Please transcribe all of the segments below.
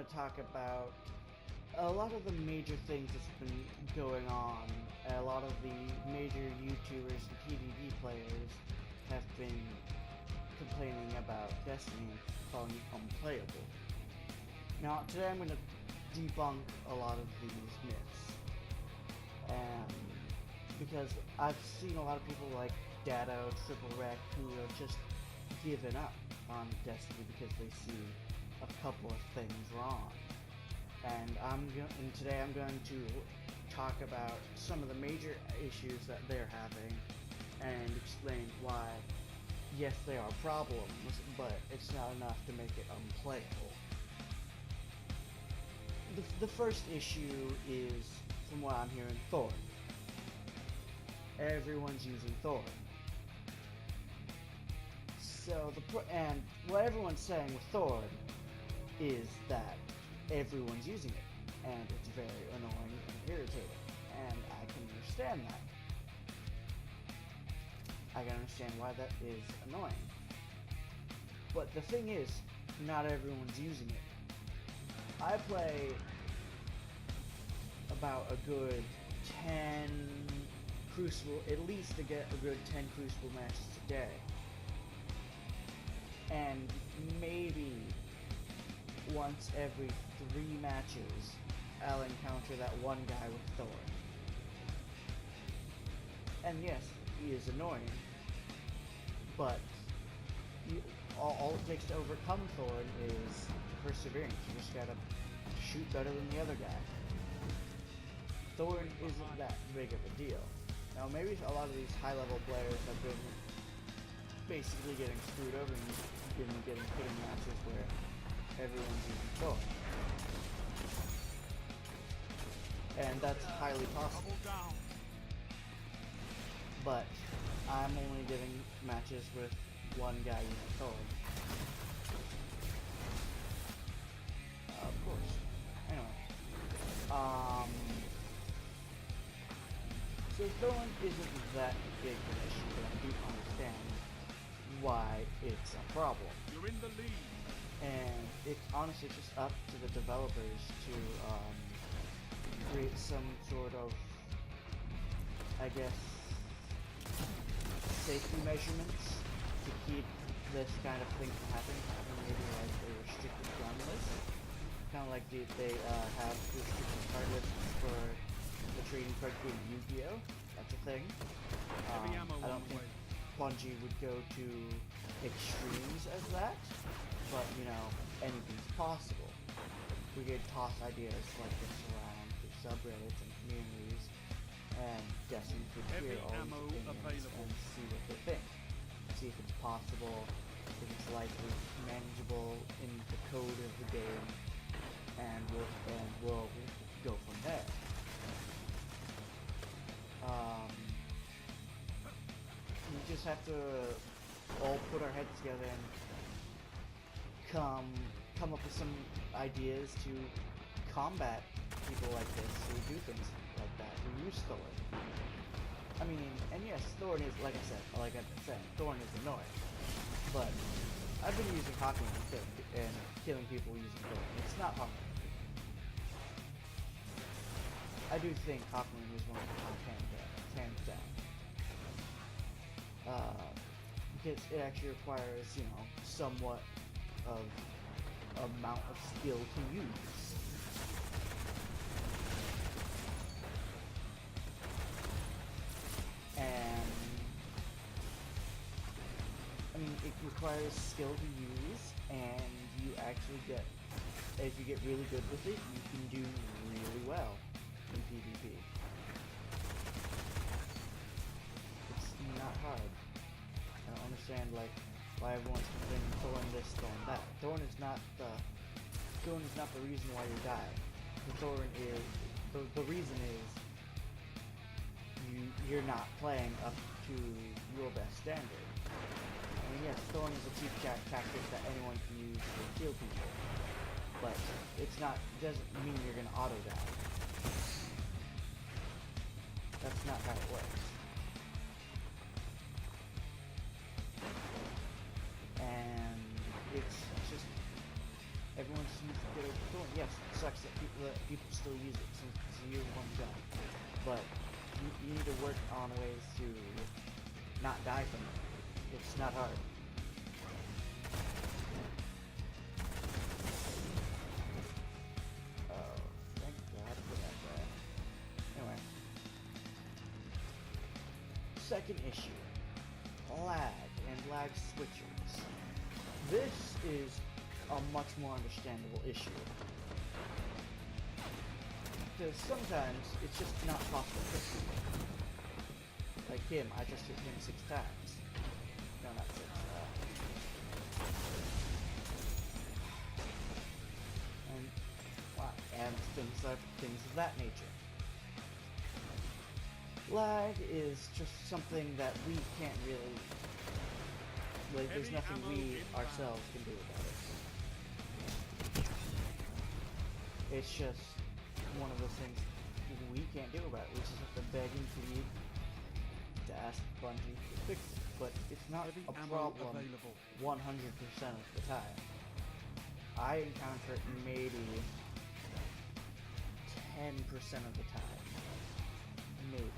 to talk about a lot of the major things that's been going on. A lot of the major YouTubers and PvP players have been complaining about Destiny and calling it unplayable. Now, today I'm going to debunk a lot of these myths. Because I've seen a lot of people like Dado, Triple Wreck, who are just giving up on Destiny because they see a couple of things wrong. And today I'm going to talk about some of the major issues that they're having and explain why, yes, there are problems, but it's not enough to make it unplayable. The first issue is, from what I'm hearing, Thorn. Everyone's using Thorn. So and what everyone's saying with Thorn is that everyone's using it, and it's very annoying and irritating, and I can understand that. I can understand why that is annoying. But the thing is, not everyone's using it. I play about a good 10 Crucible, at least to get a good 10 Crucible matches a day. And maybe once every 3 matches, I'll encounter that one guy with Thorn. And yes, he is annoying, but all it takes to overcome Thorn is perseverance. You just gotta shoot better than the other guy. Thorn isn't that big of a deal. Now, maybe a lot of these high-level players have been basically getting screwed over and getting put in matches where everyone's using Thorn. And that's highly possible. But I'm only getting matches with one guy using Thorn. Of course. Anyway. So Thorn isn't that big of an issue, but I do understand why it's a problem. You're in the lead. And it's honestly just up to the developers to create some sort of, I guess, safety measurements to keep this kind of thing from happening. Maybe like a restricted gun list, kind of like they have restricted card lists for the trading card game Yu-Gi-Oh. That's a thing. I don't think Bungie would go to extremes as that, but you know, anything's possible. We could toss ideas like this around the subreddits and communities, and Destiny could hear all these opinions and see what they think. See if it's possible, if it's likely manageable in the code of the game, and we'll go from there. We just have to all put our heads together and come up with some ideas to combat people like this who do things like that, who use Thorn. I mean, and yes, Thorn is, like I've said, Thorn is annoying. But I've been using Hawkwind and killing people using Thorn. It's not hard. I do think Hawkwind is one of the top hands down. Because it actually requires, you know, somewhat of amount of skill to use. And I mean, it requires skill to use, and you actually get, if you get really good with it, you can do really well in PvP. It's not hard. I don't understand why everyone's complaining Thorn this, Thorn that. Thorn is not the reason why you die. The reason is you're not playing up to your best standard. I mean, yes, Thorn is a cheap tactic that anyone can use to kill people, but doesn't mean you're gonna auto die. That's not how it works. And it's just everyone just needs to get over Thorn. yes, it sucks that people still use it since it's a year one gun, but you need to work on ways to not die from it. It's not hard. Oh, thank God for that guy. Anyway. Second issue. Lag and lag switchers. This is a much more understandable issue. Because sometimes it's just not possible to fix it. Like him, I just hit him 6 times. No, not 6. And things of that nature. Lag is just something that we can't really, like, there's nothing we ourselves can do about it. It's just one of those things we can't do about it. We just have to beg and plead to ask Bungie to fix it. But it's not a problem 100% of the time. I encounter it maybe 10% of the time. Maybe.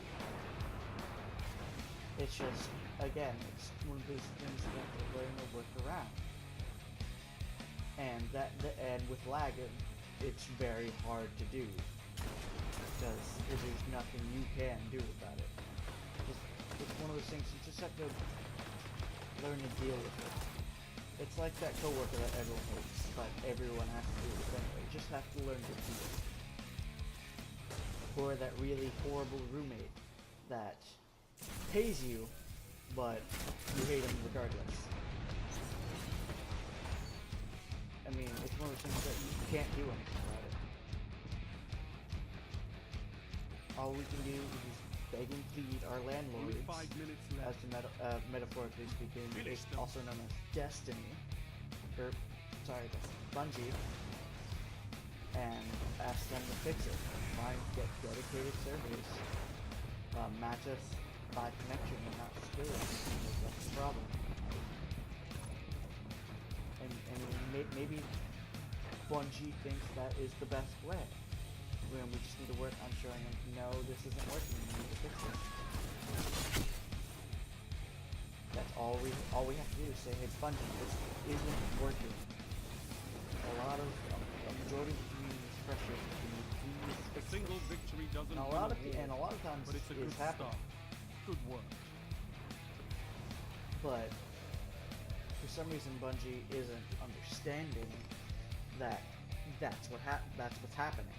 It's just, again, it's one of those things you have to learn to work around. And and with lag, it's very hard to do. Because there's nothing you can do about it. It's one of those things you just have to learn to deal with it. It's like that coworker that everyone hates, but everyone has to do it anyway. You just have to learn to deal with it. Or that really horrible roommate that pays you, but you hate him regardless. I mean, it's one of those things that you can't do anything about it. All we can do is beg and plead our landlords, as to metaphorically speaking, it's also known as Destiny, Bungie, and ask them to fix it. Find, get dedicated servers, match us by connection and not skill. That's the problem. And maybe Bungie thinks that is the best way. When we just need to work on showing them, no, this isn't working. We need to fix it. That's all we have to do is say, hey, Bungie, this isn't working. A majority of the community is frustrated. A single victory doesn't and a lot of times but it's a good start. Good work. But for some reason Bungie isn't understanding that that's what's happening.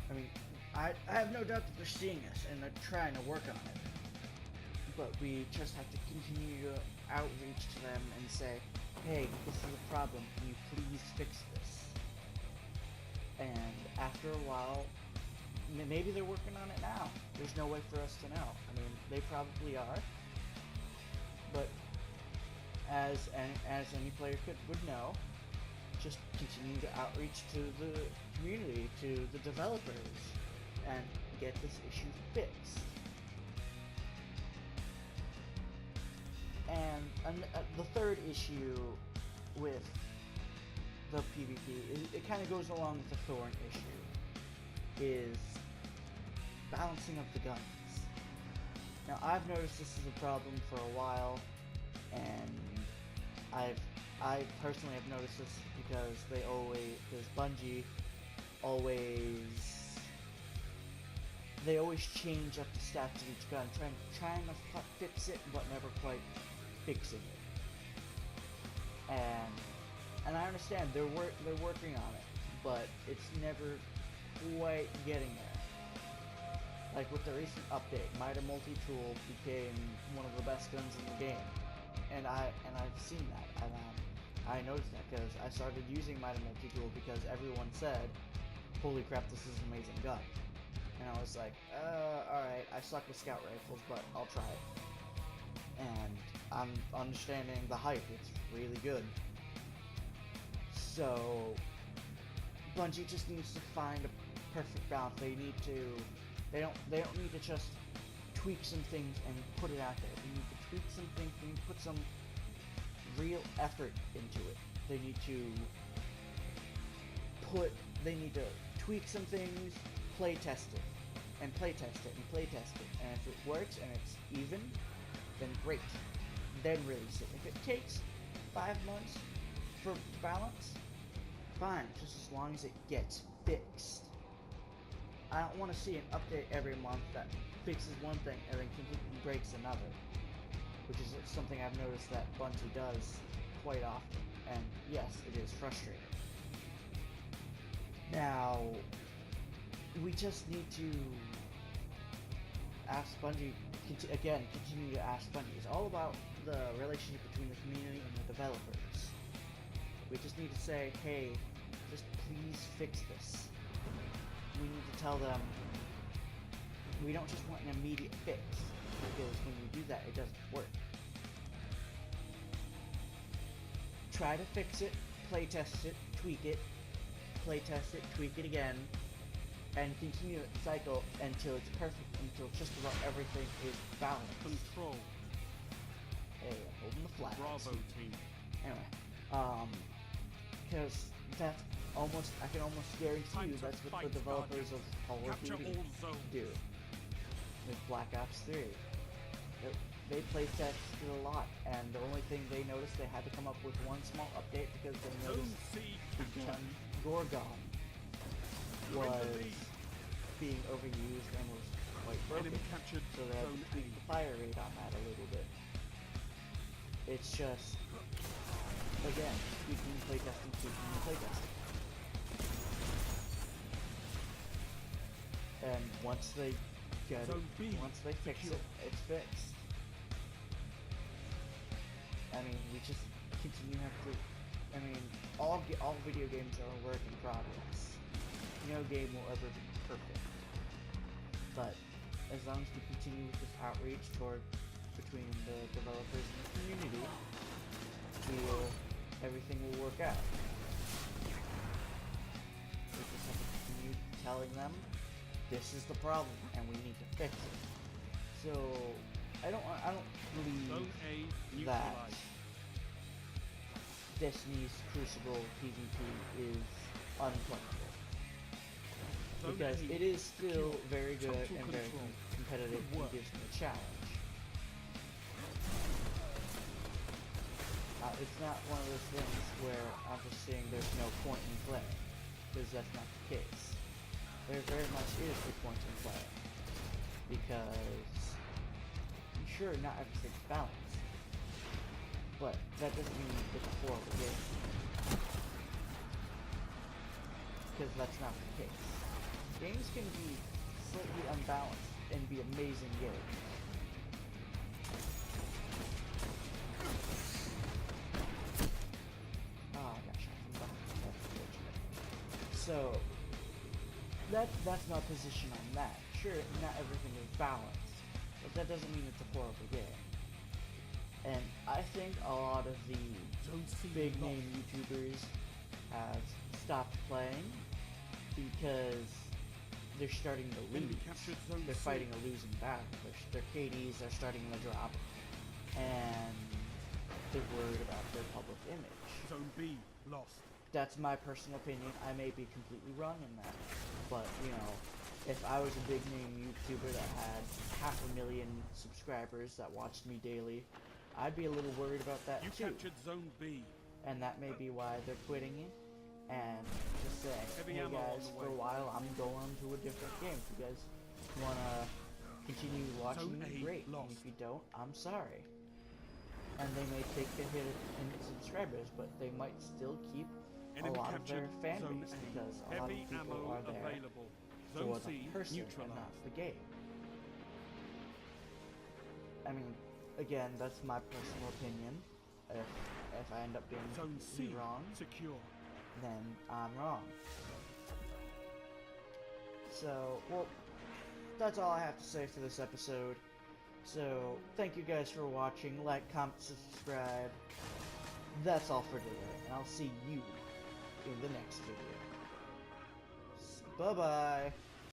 I mean, I have no doubt that they're seeing us and they're trying to work on it. But we just have to continue to outreach to them and say, hey, this is a problem, can you please fix this? And after a while, maybe they're working on it now. There's no way for us to know. I mean, they probably are. But as any player would know, just continue to outreach to the community, to the developers, and get this issue fixed. And the third issue with the PvP, it kind of goes along with the Thorn issue, is balancing of the guns. Now, I've noticed this is a problem for a while, and I personally have noticed this because Bungie they always change up the stats of each gun, trying to fix it, but never quite fixing it. And I understand they're working on it, but it's never quite getting there. Like with the recent update, Mida Multi-Tool became one of the best guns in the game, and I've seen that, and I noticed that because I started using Mida Multi-Tool because everyone said, "Holy crap, this is an amazing gun," and I was like, all right, I suck with scout rifles, but I'll try it. And I'm understanding the hype; it's really good. So Bungie just needs to find a perfect balance. They don't need to just tweak some things and put it out there. They need to tweak some things. They need to put some real effort into it. They need to they need to tweak some things, play test it, and play test it, and play test it, and if it works and it's even, then great, then release it. If it takes 5 months for balance, fine, just as long as it gets fixed. I don't want to see an update every month that fixes one thing and then completely breaks another, which is something I've noticed that Bungie does quite often, and yes, it is frustrating. Now, we just need to ask Bungie, continue to ask Bungie. It's all about the relationship between the community and the developers. We just need to say, hey, just please fix this. We need to tell them we don't just want an immediate fix, because when you do that, it doesn't work. Try to fix it, play test it, tweak it, play test it, tweak it again, and continue the cycle until it's perfect, until just about everything is balanced. Control. Hey, I'm holding the flag. Bravo team. Anyway, because that's almost, I can almost guarantee you that's what the developers of Call of Duty do with Black Ops 3. They play tested a lot, and the only thing they noticed, they had to come up with one small update because they noticed the gun Gorgon was being overused and was quite broken, so they had to tweak the fire rate on that a little bit. It's just, again, tweaking, playtesting, tweaking, and playtesting. And once they get it, once they fix it, it's fixed. I mean, we just continue to have to, I mean, all video games are a work in progress. No game will ever be perfect. But as long as we continue with this outreach between the developers and the community, everything will work out. We just have to continue telling them this is the problem and we need to fix it. So I don't believe that Destiny's Crucible PvP is unplayable. Because it is still very good and very competitive and gives me a challenge. It's not one of those things where I'm just saying there's no point in playing, because that's not the case. There very much is a point in playing, because sure, not everything's balanced, but that doesn't mean it's a horrible game, because that's not the case. Games can be slightly unbalanced and be amazing games. Oh, I got shot from behind. That's unfortunate. So, that's my position on that. Sure, not everything is balanced, but that doesn't mean it's a horrible game. And I think a lot of the big name YouTubers have stopped playing because they're starting to lose. They're fighting a losing battle. Their KDs are starting to drop, and they're worried about their public image. Zone B lost. That's my personal opinion. I may be completely wrong in that, but you know, if I was a big name YouTuber that had 500,000 subscribers that watched me daily, I'd be a little worried about that too. Captured Zone B. And that may be why they're quitting it. And just saying, hey guys, for a while I'm going to a different game. If you guys want to continue watching me, great. And if you don't, I'm sorry. And they may take a hit in subscribers, but they might still keep a lot of their fan base, because a lot of people are there for the person and not the game. I mean, again, that's my personal opinion. If I end up being completely wrong, then I'm wrong. So, well, that's all I have to say for this episode. So, thank you guys for watching. Like, comment, subscribe. That's all for today, and I'll see you in the next video. Bye-bye.